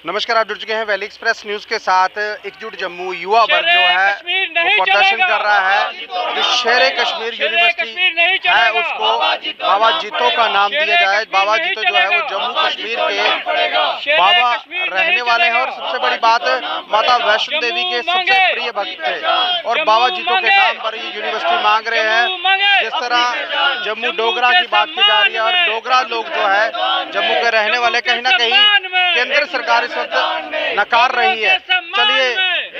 नमस्कार, आप जुड़ चुके हैं वैली एक्सप्रेस न्यूज के साथ। एकजुट जम्मू युवा वर्ग जो है वो प्रदर्शन कर रहा है। जो शेरे कश्मीर यूनिवर्सिटी है उसको बाबा जीतो का नाम दिया जाए। बाबा जीतो जो है वो जम्मू कश्मीर के बाबा रहने वाले हैं और सबसे बड़ी बात माता वैष्णो देवी के सबसे प्रिय भक्त थे और बाबा जीतो के नाम पर ये यूनिवर्सिटी मांग रहे हैं। जिस तरह जम्मू डोगरा की बात की जा रही है और डोगरा लोग जो है जम्मू के रहने वाले कहीं ना कहीं केंद्र सरकार इस वक्त नकार रही है। चलिए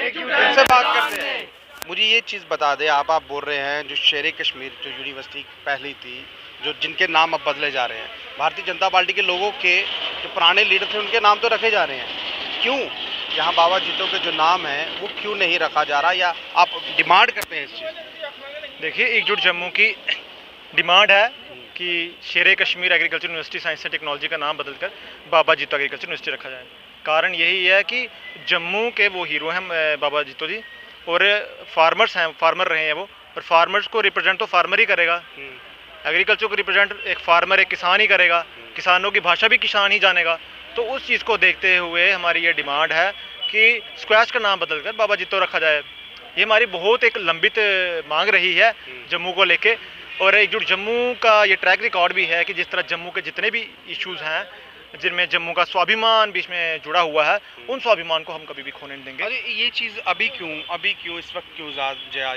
इनसे बात करते हैं। मुझे ये चीज़ बता दें, आप बोल रहे हैं जो शेरे कश्मीर जो यूनिवर्सिटी पहली थी, जो जिनके नाम अब बदले जा रहे हैं, भारतीय जनता पार्टी के लोगों के जो पुराने लीडर थे उनके नाम तो रखे जा रहे हैं, क्यों यहाँ बाबा जीतो के जो नाम है वो क्यों नहीं रखा जा रहा, या आप डिमांड करते हैं इस चीज़? देखिए, एकजुट जम्मू की डिमांड है कि शेरे Kashmir agriculture university science and technology का नाम बदलकर बाबा जीतो एग्रीकल्चर यूनिवर्सिटी रखा जाए। कारण यही है कि जम्मू के वो हीरो हैं बाबा जीतो जी, और फार्मर्स हैं, फार्मर रहे हैं वो, और फार्मर्स को रिप्रेजेंट तो फार्मर ही करेगा। एग्रीकल्चर को रिप्रेजेंट एक फार्मर, एक किसान ही करेगा। किसानों की भाषा भी किसान ही जानेगा। तो उस चीज़ को देखते हुए हमारी ये डिमांड है कि स्क्वैश का नाम बदलकर बाबा जीतो रखा जाए। ये हमारी बहुत एक लंबित मांग रही है जम्मू को लेके, और एकजुट जम्मू का ये ट्रैक रिकॉर्ड भी है कि जिस तरह जम्मू के जितने भी इश्यूज़ हैं जिनमें जम्मू का स्वाभिमान भी इसमें जुड़ा हुआ है, उन स्वाभिमान को हम कभी भी खोने नहीं देंगे। अरे ये चीज़ अभी क्यों इस वक्त क्यों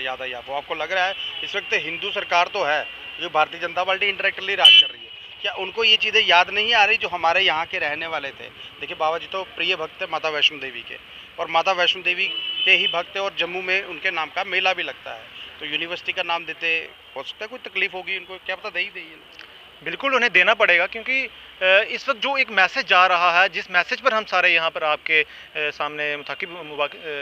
याद आई आपको? आपको लग रहा है इस वक्त हिंदू सरकार तो है, जो भारतीय जनता पार्टी इंडायरेक्टली राज कर रही है, क्या उनको ये चीज़ें याद नहीं आ रही जो हमारे यहाँ के रहने वाले थे? देखिए, बाबा जी तो प्रिय भक्त है माता वैष्णो देवी के, और माता वैष्णो देवी के ही भक्त है, और जम्मू में उनके नाम का मेला भी लगता है। तो यूनिवर्सिटी का नाम देते हो सकता है कोई तकलीफ होगी उनको, क्या पता दे ही देगी। बिल्कुल उन्हें देना पड़ेगा, क्योंकि इस वक्त जो एक मैसेज जा रहा है, जिस मैसेज पर हम सारे यहाँ पर आपके सामने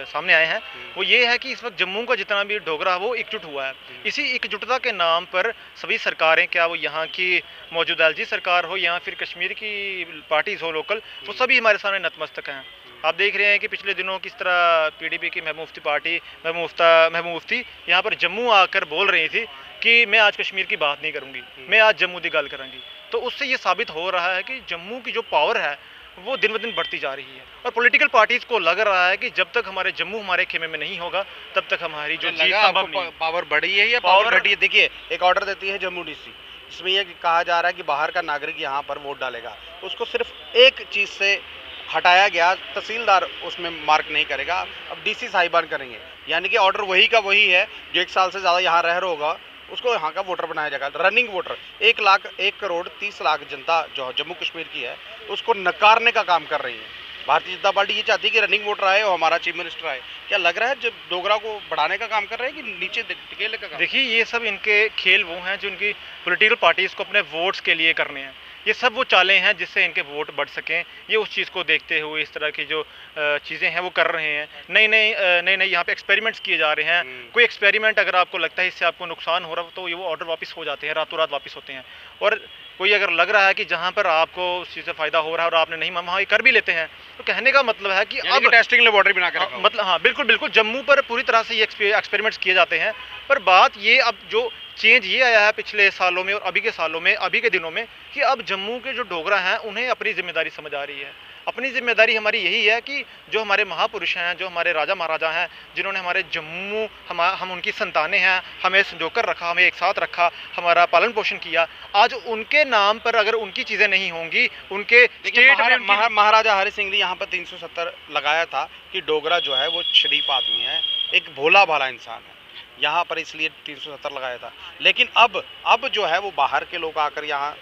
सामने आए हैं, वो ये है कि इस वक्त जम्मू का जितना भी डोगरा है वो एकजुट हुआ है। इसी एकजुटता के नाम पर सभी सरकारें, क्या वो यहाँ की मौजूदा एलजी सरकार हो या फिर कश्मीर की पार्टीज़ हो लोकल, वो सभी हमारे सामने नतमस्तक हैं। आप देख रहे हैं कि पिछले दिनों किस तरह पीडीपी की महबूब मुफ्ती पार्टी महबूब मुफ्ती यहाँ पर जम्मू आकर बोल रही थी कि मैं आज कश्मीर की बात नहीं करूँगी, मैं आज जम्मू की गल करूँगी। तो उससे ये साबित हो रहा है कि जम्मू की जो पावर है वो दिन ब दिन बढ़ती जा रही है, और पॉलिटिकल पार्टीज़ को लग रहा है कि जब तक हमारे जम्मू हमारे खेमे में नहीं होगा तब तक हमारी जो जीत संभव नहीं। पावर बढ़ी है या पावर घटी है? देखिए, एक ऑर्डर देती है जम्मू डीसी, इसमें यह कहा जा रहा है कि बाहर का नागरिक यहाँ पर वोट डालेगा, उसको सिर्फ एक चीज़ से हटाया गया, तहसीलदार उसमें मार्क नहीं करेगा, अब डीसी साहिबान करेंगे। यानी कि ऑर्डर वही का वही है, जो 1 साल से ज़्यादा यहाँ रह रहा होगा उसको यहाँ का वोटर बनाया जाएगा। रनिंग वोटर 1,30,00,000 जनता जो जम्मू कश्मीर की है उसको नकारने का काम कर रही है। भारतीय जनता पार्टी ये चाहती है कि रनिंग वोटर आए और हमारा चीफ मिनिस्टर आए। क्या लग रहा है जब डोगरा को बढ़ाने का काम कर रहे हैं कि नीचे टिकेले का काम? देखिए, ये सब इनके खेल वो हैं जो इनकी पॉलिटिकल पार्टीज़ को अपने वोट्स के लिए करने हैं। ये सब वो चालें हैं जिससे इनके वोट बढ़ सकें। ये उस चीज़ को देखते हुए इस तरह की जो चीज़ें हैं वो कर रहे हैं। नई यहाँ पे एक्सपेरिमेंट्स किए जा रहे हैं। कोई एक्सपेरिमेंट अगर आपको लगता है इससे आपको नुकसान हो रहा हो तो ये वो ऑर्डर वापस हो जाते हैं, रातों रात वापस होते हैं। और कोई अगर लग रहा है कि जहाँ पर आपको उस चीज़ से फ़ायदा हो रहा है और आपने नहीं वहाँ कर भी लेते हैं, तो कहने का मतलब है कि अब टेस्टिंग लेबोरेटरी बना कर मतलब हाँ, बिल्कुल जम्मू पर पूरी तरह से ये एक्सपेरिमेंट्स किए जाते हैं। पर बात ये अब जो चेंज ये आया है पिछले सालों में और अभी के सालों में, अभी के दिनों में, कि अब जम्मू के जो डोगरा हैं उन्हें अपनी जिम्मेदारी समझ आ रही है। अपनी जिम्मेदारी हमारी यही है कि जो हमारे महापुरुष हैं, जो हमारे राजा महाराजा हैं, जिन्होंने हमारे जम्मू हम उनकी संतानें हैं, हमें संजोकर रखा, हमें एक साथ रखा, हमारा पालन पोषण किया, आज उनके नाम पर अगर उनकी चीज़ें नहीं होंगी, उनके स्टेट में महाराजा हरि सिंह ने यहाँ पर 370 लगाया था कि डोगरा जो है वो शरीफ आदमी है, एक भोला भाला इंसान है, यहाँ पर इसलिए 370 लगाया था। लेकिन अब जो है वो बाहर के लोग आकर यहाँ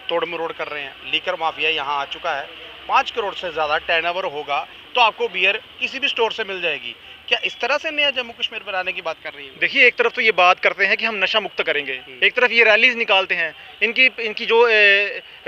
तोड़ मरोड़ कर रहे हैं। लीकर माफिया यहाँ आ चुका है, 5 करोड़ से ज़्यादा टर्नओवर होगा तो आपको बियर किसी भी स्टोर से मिल जाएगी। क्या इस तरह से नया जम्मू कश्मीर बनाने की बात कर रही है? देखिए, एक तरफ तो ये बात करते हैं कि हम नशा मुक्त करेंगे, एक तरफ ये रैलीज निकालते हैं। इनकी जो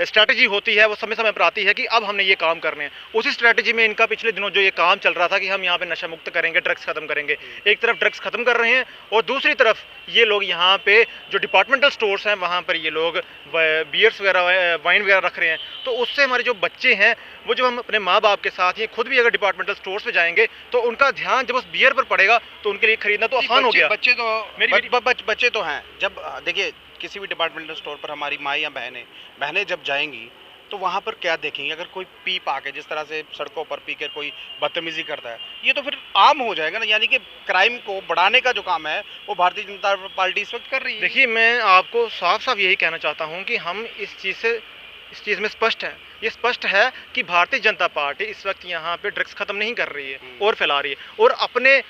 स्ट्रैटेजी होती है वो समय समय पर आती है कि अब हमने ये काम करने हैं। उसी स्ट्रैटेजी में इनका पिछले दिनों जो ये काम चल रहा था कि हम यहाँ पे नशा मुक्त करेंगे, ड्रग्स खत्म करेंगे, एक तरफ ड्रग्स खत्म कर रहे हैं और दूसरी तरफ ये लोग यहाँ पे जो डिपार्टमेंटल स्टोर्स हैं वहाँ पर ये लोग बियर्स वगैरह, वाइन वगैरह रख रहे हैं। तो उससे हमारे जो बच्चे हैं वो जब हम अपने माँ बाप के साथ ये खुद भी अगर डिपार्टमेंटल स्टोर्स पे जाएंगे तो उनका ध्यान जब उस बियर पर पड़ेगा तो उनके लिए खरीदना तो आसान हो गया। बच्चे तो हैं। जब देखिए किसी भी डिपार्टमेंटल स्टोर पर हमारी माँ या बहनें जब जाएंगी तो वहाँ पर क्या देखेंगे? अगर कोई पी पा के जिस तरह से सड़कों पर पी कर कोई बदतमीजी करता है, ये तो फिर आम हो जाएगा ना, यानी कि क्राइम को बढ़ाने का जो काम है वो भारतीय जनता पार्टी इस वक्त कर रही है। देखिए, मैं आपको साफ साफ यही कहना चाहता हूँ कि हम इस चीज़ में स्पष्ट हैं। ये स्पष्ट है कि भारतीय जनता पार्टी इस वक्त यहाँ पे ड्रग्स खत्म नहीं कर रही है और फैला रही है, और अपने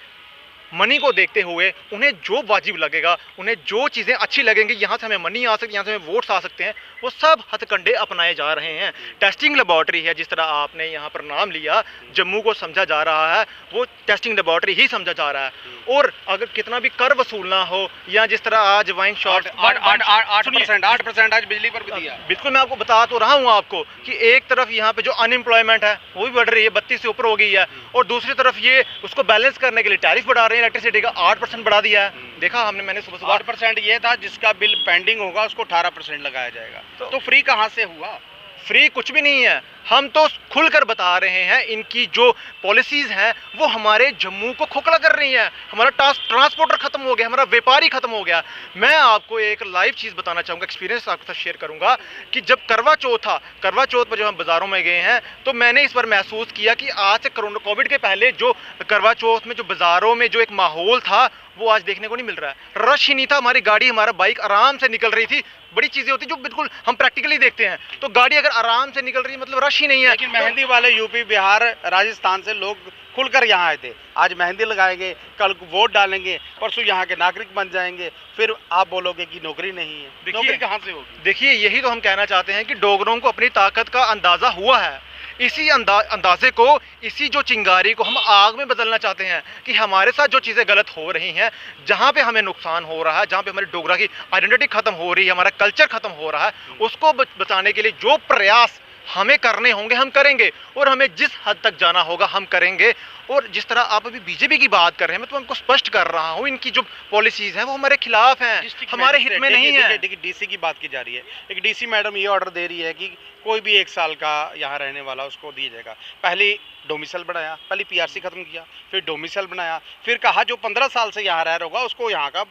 मनी को देखते हुए उन्हें जो वाजिब लगेगा, उन्हें जो चीज़ें अच्छी लगेंगी, यहाँ से हमें मनी आ सकती है, यहाँ से हमें वोट्स आ सकते हैं, वो सब हथकंडे अपनाए जा रहे हैं। टेस्टिंग लेबॉर्ट्री है, जिस तरह आपने यहाँ पर नाम लिया, जम्मू को समझा जा रहा है, वो टेस्टिंग लेबॉर्ट्री ही समझा जा रहा है। और अगर कितना भी कर वसूलना हो, या जिस तरह आज वाइन शॉप 8% आज बिजली पर भी दिया। बिल्कुल, मैं आपको बता तो रहा हूँ आपको कि एक तरफ यहाँ पे जो अनएम्प्लॉयमेंट है वो भी बढ़ रही है, 32 से ऊपर हो गई है, और दूसरी तरफ ये उसको बैलेंस करने के लिए टैरिफ बढ़ा रहे हैं, इलेक्ट्रिसिटी का 8% बढ़ा दिया है। देखा हमने, मैंने सुबह 8% ये था, जिसका बिल पेंडिंग होगा उसको 18% लगाया जाएगा। तो फ्री कहाँ से हुआ? फ्री कुछ भी नहीं है। हम तो खुलकर बता रहे हैं, इनकी जो पॉलिसीज़ हैं वो हमारे जम्मू को खोखला कर रही हैं। हमारा ट्रांसपोर्टर ख़त्म हो गया, हमारा व्यापारी ख़त्म हो गया। मैं आपको एक लाइव चीज़ बताना चाहूँगा, एक्सपीरियंस आपके साथ शेयर करूँगा कि जब करवा चौथ था, करवा चौथ पर जब हम बाज़ारों में गए हैं तो मैंने इस बार महसूस किया कि आज से कोविड के पहले जो करवा चौथ में जो बाज़ारों में जो एक माहौल था वो आज देखने को नहीं मिल रहा है। रश ही नहीं था, हमारी गाड़ी, हमारा बाइक आराम से निकल रही थी। बड़ी चीज़ें होती जो बिल्कुल हम प्रैक्टिकली देखते हैं, तो गाड़ी अगर आराम से निकल रही है मतलब रश ही नहीं है। लेकिन मेहंदी वाले यूपी, बिहार, राजस्थान से लोग खुलकर यहाँ आए थे। आज मेहंदी लगाएंगे, कल वोट डालेंगे, परसों यहाँ के नागरिक बन जाएंगे, फिर आप बोलोगे कि नौकरी नहीं है। नौकरी कहाँ से होगी? देखिए, यही तो हम कहना चाहते हैं कि डोगरों को अपनी ताकत का अंदाज़ा हुआ है। इसी अंदाजे को, इसी जो चिंगारी को हम आग में बदलना चाहते हैं कि हमारे साथ जो चीज़ें गलत हो रही हैं, जहाँ पे हमें नुकसान हो रहा है, जहाँ पे हमारी डोगरा की आइडेंटिटी ख़त्म हो रही है, हमारा कल्चर ख़त्म हो रहा है, उसको बचाने के लिए जो प्रयास हमें करने होंगे हम करेंगे, और हमें जिस हद तक जाना होगा हम करेंगे। और जिस तरह आप अभी बीजेपी की बात कर रहे हैं, मैं तो उनको स्पष्ट कर रहा हूँ, इनकी जो पॉलिसीज़ हैं वो हमारे खिलाफ हैं, हमारे हित में नहीं है। देखिए, डीसी की बात की जा रही है। एक डीसी मैडम ये ऑर्डर दे रही है कि कोई भी 1 साल का यहाँ रहने वाला उसको दिया जाएगा। पहले डोमिसाइल बनाया, पहले पीआरसी खत्म किया, फिर डोमिसाइल बनाया, फिर कहा जो 15 साल से यहाँ रह रहा होगा उसको यहाँ का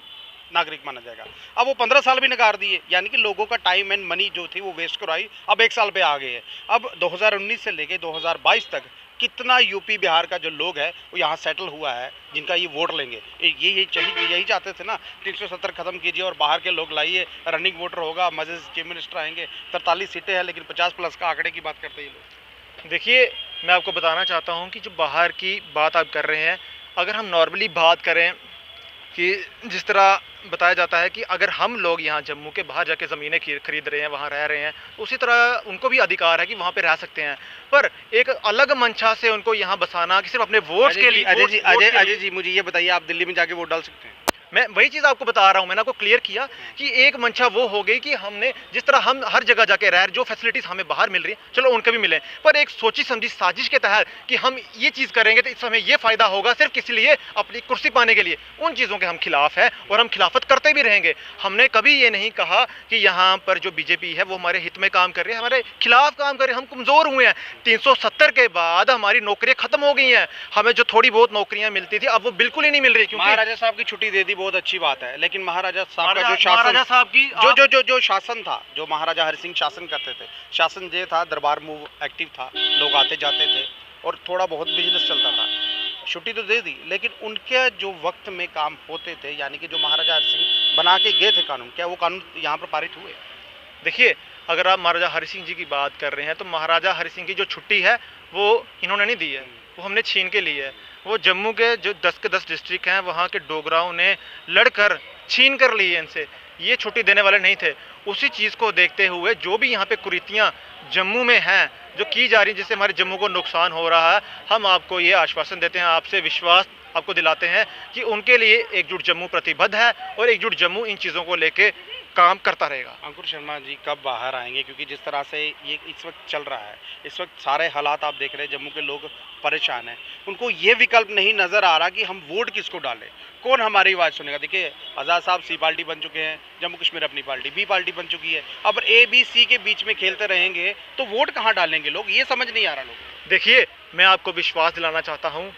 नागरिक माना जाएगा। अब वो 15 साल भी नकार दिए, यानी कि लोगों का टाइम एंड मनी जो थी वो वेस्ट कराई। अब 1 साल पे आ गए हैं। अब 2019 से लेके 2022 तक कितना यूपी बिहार का जो लोग है वो यहाँ सेटल हुआ है, जिनका ये वोट लेंगे। यही चाहते थे ना, 370 खत्म कीजिए और बाहर के लोग लाइए, रनिंग वोटर होगा, मजे से चीफ मिनिस्टर आएंगे। 43 सीटें हैं, लेकिन 50+ का आंकड़े की बात करते हैं ये लोग। देखिए, मैं आपको बताना चाहता हूँ कि जो बाहर की बात आप कर रहे हैं, अगर हम नॉर्मली बात करें कि जिस तरह बताया जाता है कि अगर हम लोग यहाँ जम्मू के बाहर जाके ज़मीनें खरीद रहे हैं, वहाँ रह रहे हैं, उसी तरह उनको भी अधिकार है कि वहाँ पे रह सकते हैं। पर एक अलग मंशा से उनको यहाँ बसाना कि सिर्फ अपने वोट के लिए। अजय जी, मुझे ये बताइए, आप दिल्ली में जाके वोट डाल सकते हैं? मैं वही चीज़ आपको बता रहा हूँ, मैंने आपको क्लियर किया कि एक मंशा वो हो गई कि हमने जिस तरह हम हर जगह जाके रह, जो फैसिलिटीज़ हमें बाहर मिल रही हैं चलो उनके भी मिले, पर एक सोची समझी साजिश के तहत कि हम ये चीज़ करेंगे तो इससे हमें ये फ़ायदा होगा सिर्फ किस लिए, अपनी कुर्सी पाने के लिए, उन चीज़ों के हम खिलाफ हैं और हम खिलाफत करते भी रहेंगे। हमने कभी ये नहीं कहा कि यहाँ पर जो बीजेपी है वो हमारे हित में काम कर रही है, हमारे खिलाफ काम कर रही है। हम कमज़ोर हुए हैं। 370 के बाद हमारी नौकरियाँ ख़त्म हो गई हैं। हमें जो थोड़ी बहुत नौकरियाँ मिलती थी अब वो बिल्कुल ही नहीं मिल रही। क्योंकि महाराजा साहब की छुट्टी दे दी, बहुत अच्छी बात है, लेकिन महाराजा साहब का जो शासन था, जो महाराजा हरि सिंह शासन करते थे, शासन ये था, दरबार मूव एक्टिव था, लोग आते जाते थे और थोड़ा बहुत बिजनेस चलता था। छुट्टी तो दे दी, लेकिन उनके जो वक्त में काम होते थे, यानी कि जो महाराजा हरि सिंह बना के गए थे कानून, क्या वो कानून यहाँ पर पारित हुए? देखिए, अगर आप महाराजा हरि सिंह जी की बात कर रहे हैं तो महाराजा हरि सिंह की जो छुट्टी है वो इन्होंने नहीं दी है, वो हमने छीन के ली है। वो जम्मू के जो 10 के 10 डिस्ट्रिक्ट हैं वहाँ के डोगराओं ने लड़कर छीन कर ली है इनसे। ये छुट्टी देने वाले नहीं थे। उसी चीज़ को देखते हुए जो भी यहाँ पे कुरीतियाँ जम्मू में हैं जो की जा रही, जिससे हमारे जम्मू को नुकसान हो रहा है, हम आपको ये आश्वासन देते हैं, आपसे विश्वास आपको दिलाते हैं कि उनके लिए एकजुट जम्मू प्रतिबद्ध है और एकजुट जम्मू इन चीज़ों को लेके काम करता रहेगा। अंकुर शर्मा जी कब बाहर आएंगे? क्योंकि जिस तरह से ये इस वक्त चल रहा है, इस वक्त सारे हालात आप देख रहे हैं, जम्मू के लोग परेशान हैं, उनको ये विकल्प नहीं नज़र आ रहा कि हम वोट किसको डालें, कौन हमारी आवाज़ सुनेगा। देखिए, आज़ाद साहब सी पार्टी बन चुके हैं, जम्मू कश्मीर अपनी पार्टी बी पार्टी बन चुकी है। अब ए बी सी के बीच में खेलते रहेंगे तो वोट कहाँ डालेंगे लोग, ये समझ नहीं आ रहा लोग। देखिए, मैं आपको विश्वास दिलाना चाहता हूँ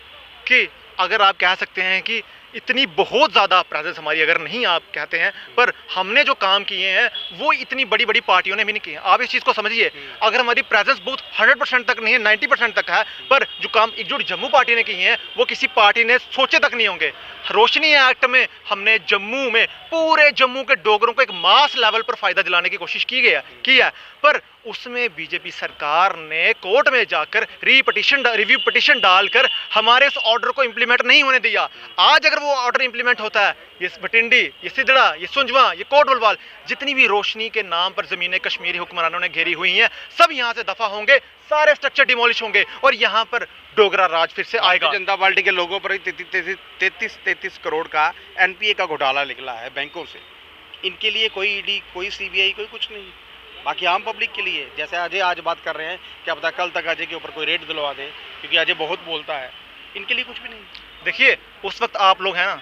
कि अगर आप कह सकते हैं कि इतनी बहुत ज़्यादा प्रेजेंस हमारी अगर नहीं आप कहते हैं, पर हमने जो काम किए हैं वो इतनी बड़ी बड़ी पार्टियों ने भी नहीं किए हैं। आप इस चीज़ को समझिए, अगर हमारी प्रेजेंस बहुत 100% तक नहीं है, 90% तक है, पर जो काम एकजुट जम्मू पार्टी ने किए हैं वो किसी पार्टी ने सोचे तक नहीं होंगे। रोशनी एक्ट में हमने जम्मू में पूरे जम्मू के डोगरों को एक मास लेवल पर फ़ायदा दिलाने की कोशिश की है, पर उसमें बीजेपी सरकार ने कोर्ट में जाकर रिव्यू पिटिशन डालकर हमारे इस ऑर्डर को इंप्लीमेंट नहीं होने दिया। आज अगर वो ऑर्डर इंप्लीमेंट होता है, ये भटिंडी, ये सिदड़ा, ये सुंजवा, ये कोट बलवाल, जितनी भी रोशनी के नाम पर ज़मीनें कश्मीरी हुक्मरानों ने घेरी हुई हैं, सब यहाँ से दफा होंगे, सारे स्ट्रक्चर डिमोलिश होंगे और यहाँ पर डोगरा राज फिर से आएगा। जनता पार्टी के लोगों पर 33 करोड़ का एनपीए का घोटाला निकला है बैंकों से। इनके लिए कोई ईडी, कोई सीबीआई, कोई कुछ नहीं। बाकी आम पब्लिक के लिए, जैसे अजय आज बात कर रहे हैं, क्या पता कल तक अजय के ऊपर कोई रेड दिलवा दे, क्योंकि अजय बहुत बोलता है। इनके लिए कुछ भी नहीं। देखिए, उस वक्त आप लोग हैं ना,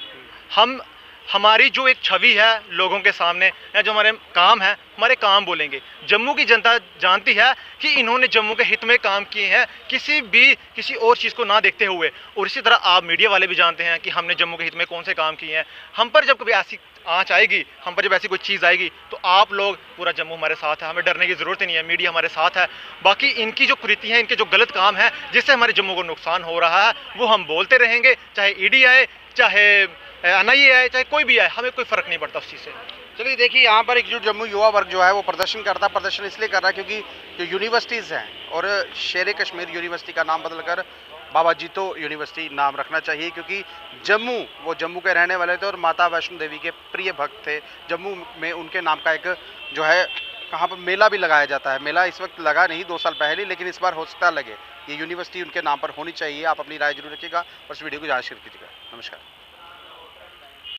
हमारी जो एक छवि है लोगों के सामने, या जो हमारे काम है, हमारे काम बोलेंगे। जम्मू की जनता जानती है कि इन्होंने जम्मू के हित में काम किए हैं, किसी और चीज़ को ना देखते हुए। और इसी तरह आप मीडिया वाले भी जानते हैं कि हमने जम्मू के हित में कौन से काम किए हैं। हम पर जब कभी ऐसी आँच आएगी, हम पर जब ऐसी कोई चीज़ आएगी, तो आप लोग, पूरा जम्मू हमारे साथ है, हमें डरने की ज़रूरत ही नहीं है, मीडिया हमारे साथ है। बाकी इनकी जो कृति है, इनके जो गलत काम है, जिससे हमारे जम्मू को नुकसान हो रहा है, वो हम बोलते रहेंगे, चाहे ईडी आए, चाहे एनआईए आए, चाहे कोई भी आए, हमें कोई फ़र्क नहीं पड़ता उस चीज़ से। चलिए देखिए, यहाँ पर एकजुट जम्मू युवा वर्ग जो है वो प्रदर्शन करता है। प्रदर्शन इसलिए कर रहा है क्योंकि जो यूनिवर्सिटीज़ हैं, और शेर कश्मीर यूनिवर्सिटी का नाम बदलकर बाबा जीतो यूनिवर्सिटी नाम रखना चाहिए, क्योंकि वो जम्मू के रहने वाले थे और माता वैष्णो देवी के प्रिय भक्त थे। जम्मू में उनके नाम का एक जो है कहाँ पर मेला भी लगाया जाता है। मेला इस वक्त लगा नहीं, 2 साल पहले, लेकिन इस बार हो सकता है लगे। ये यूनिवर्सिटी उनके नाम पर होनी चाहिए। आप अपनी राय जरूर रखिएगा और इस वीडियो को ज़्यादा शेयर कीजिएगा। नमस्कार।